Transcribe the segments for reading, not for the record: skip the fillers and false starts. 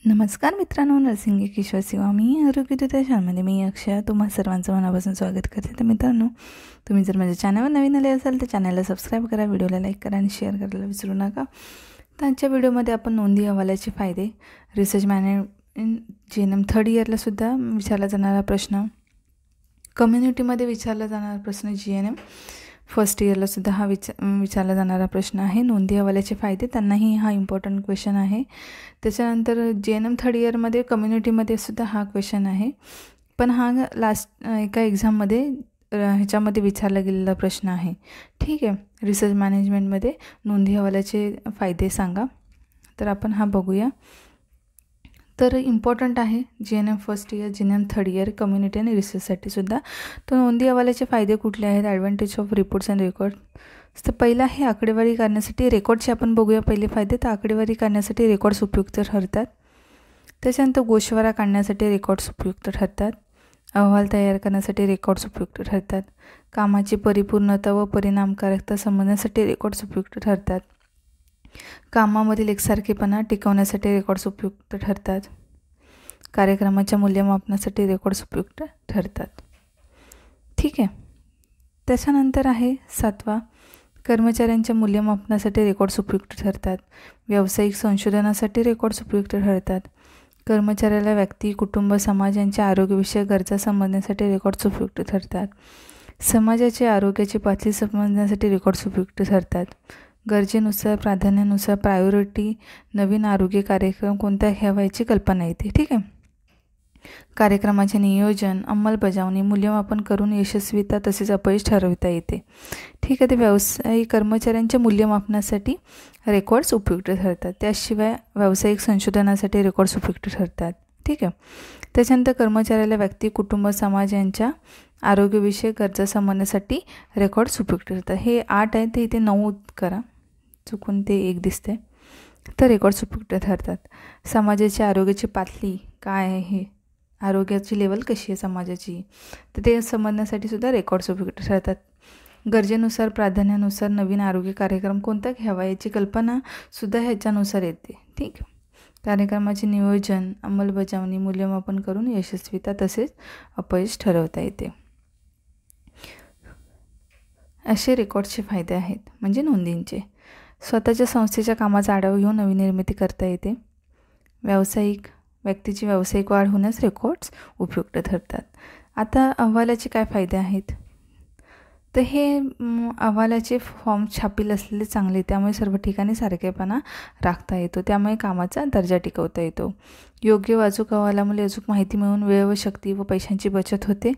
नमस्कार मित्रांनो, नरसिंगी किशोर सेवा मी आरोग्यदाता शाळेमध्ये मी अक्षय तुम्हा सर्वांचं मनापासून स्वागत करते. तर मित्रांनो, तुम्ही जर माझ्या चॅनलवर नवीन आले असाल तर चॅनलला सबस्क्राईब करा, व्हिडिओला लाईक करा आणि शेअर करायला विसरू नका. तर आजच्या व्हिडिओमध्ये आपण नोंदी अहवालाचे फायदे, रिसर्च मॅनेजमेंट GNM थर्ड इयरलासुद्धा विचारला जाणारा प्रश्न, कम्युनिटीमध्ये विचारला जाणारा प्रश्न GNM फर्स्ट इयरलासुद्धा हा विचारला जाणारा प्रश्न आहे. नोंदी अहवालाचे फायदे, त्यांनाही हा इम्पॉर्टंट क्वेश्चन आहे. त्याच्यानंतर GNM थर्ड इयरमध्ये कम्युनिटीमध्ये सुद्धा हा क्वेश्चन आहे, पण हा लास्ट एका एक्झाममध्ये ह्याच्यामध्ये विचारला गेलेला प्रश्न आहे. ठीक आहे. रिसर्च मॅनेजमेंटमध्ये नोंदी अहवालाचे फायदे सांगा. तर आपण हा बघूया. तर इम्पॉर्टंट आहे GNM first year, GNM third year, community आणि रिसर्चसाठी सुद्धा. तर नोंदी अहवालाचे फायदे कुठले आहेत? Advantage of reports and record. तर पहिला आहे आकडेवारी करण्यासाठी रेकॉर्डचे आपण बघूया पहिले फायदे. तर आकडेवारी करण्यासाठी रेकॉर्ड्स उपयुक्त ठरतात. त्याच्यानंतर गोषवारा काढण्यासाठी रेकॉर्ड्स उपयुक्त ठरतात. अहवाल तयार करण्यासाठी रेकॉर्ड्स उपयुक्त ठरतात. कामाची परिपूर्णता व परिणामकारकता समजण्यासाठी रेकॉर्ड्स उपयुक्त ठरतात. कामामधील एकसारखेपणा टिकवण्यासाठी रेकॉर्ड्स उपयुक्त ठरतात. कार्यक्रमाच्या मूल्यमापनासाठी रेकॉर्ड्स उपयुक्त ठरतात. ठीक आहे. त्याच्यानंतर आहे सातवा, कर्मचाऱ्यांच्या मूल्यमापनासाठी रेकॉर्ड्स उपयुक्त ठरतात. व्यावसायिक संशोधनासाठी रेकॉर्ड्स उपयुक्त ठरतात. कर्मचाऱ्याला व्यक्ती, कुटुंब, समाज यांच्या आरोग्यविषयक गरजा समजण्यासाठी रेकॉर्ड्स उपयुक्त ठरतात. समाजाची आरोग्याची पातळी समजण्यासाठी रेकॉर्ड्स उपयुक्त ठरतात. गरजेनुसार, प्राधान्यानुसार प्रायोरिटी नवीन आरोग्य कार्यक्रम कोणता घ्यावा याची कल्पना येते. ठीक आहे. कार्यक्रमाचे नियोजन, अंमलबजावणी, मूल्यमापन करून यशस्वीता तसेच अपयश ठरवता येते. ठीक आहे. ते व्यावसायिक कर्मचाऱ्यांच्या मूल्यमापनासाठी रेकॉर्ड्स उपयुक्त ठरतात. त्याशिवाय व्यावसायिक संशोधनासाठी रेकॉर्ड्स उपयुक्त ठरतात. ठीक आहे. त्याच्यानंतर कर्मचाऱ्याला व्यक्ती, कुटुंब, समाज यांच्या आरोग्यविषयक गरजा समजण्यासाठी रेकॉर्ड्स उपयुक्त ठरतात. हे 8 आहे, ते इथे 9 करा, चुकून ते 1 दिसते. तर रेकॉर्ड्स उपयुक्त ठरतात. समाजाची आरोग्याची पातळी काय आहे, आरोग्याची लेवल कशी आहे समाजाची, तर ते समजण्यासाठी सुद्धा रेकॉर्ड्स उपयुक्त ठरतात. गरजेनुसार, प्राधान्यानुसार नवीन आरोग्य कार्यक्रम कोणता घ्यावा याची कल्पनासुद्धा ह्याच्यानुसार येते. ठीक आहे. कार्यक्रमाचे नियोजन, अंमलबजावणी, मूल्यमापन करून यशस्वीता तसेच अपयश ठरवता येते. असे रेकॉर्ड्सचे फायदे आहेत, म्हणजे नोंदींचे. स्वतःच्या संस्थेच्या कामाचा आढावा घेऊन नवीन निर्मिती करता येते. व्यक्तीची व्यावसायिक वाढ होण्यास रेकॉर्ड्स उपयुक्त ठरतात. आता अहवालाचे काय फायदे आहेत? तर हे अहवालाचे फॉर्म छापील असलेले चांगले, त्यामुळे सर्व ठिकाणी सारखेपणा राखता येतो. त्यामुळे कामाचा दर्जा टिकवता येतो. योग्य व अचूक अहवालामुळे अचूक माहिती मिळून वेळ व शक्ती व पैशांची बचत होते.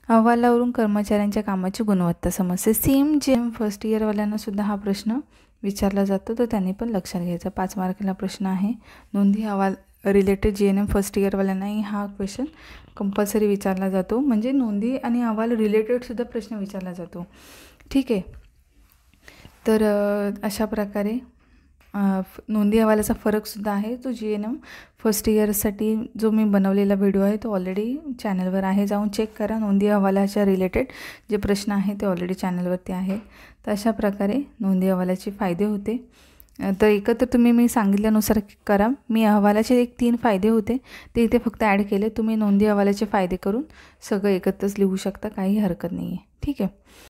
अहवालावरून कर्मचाऱ्यांच्या कामाची गुणवत्ता समजते. सेम GNM फर्स्ट इयरवाल्यांना सुद्धा हा प्रश्न विचारला जातो, तर त्यांनी पण लक्षात घ्यायचा. 5 मार्काला प्रश्न आहे. नोंदी अहवाल रिलेटेड GNM फर्स्ट इयरवाल्यांनाही हा क्वेश्चन कंपल्सरी विचारला जातो, म्हणजे नोंदी आणि अहवाल रिलेटेडसुद्धा प्रश्न विचारला जातो. ठीक आहे. तर अशा प्रकारे नोंदी अहवालाचा फरकसुद्धा आहे. तो GNM फर्स्ट इयरसाठी जो मी बनवलेला व्हिडिओ आहे तो ऑलरेडी चॅनलवर आहे, जाऊन चेक करा. नोंदी अहवालाच्या रिलेटेड जे प्रश्न आहेत ते ऑलरेडी चॅनलवरती आहेत. तर अशा प्रकारे नोंदी अहवालाचे फायदे होते. तर एकत्र तुम्ही मी सांगितल्यानुसार करा. मी अहवालाचे 3 फायदे होते ते इथे फक्त ॲड केले. तुम्ही नोंदी अहवालाचे फायदे करून सगळं एकत्रच लिहू शकता, काही हरकत नाही आहे. ठीक आहे.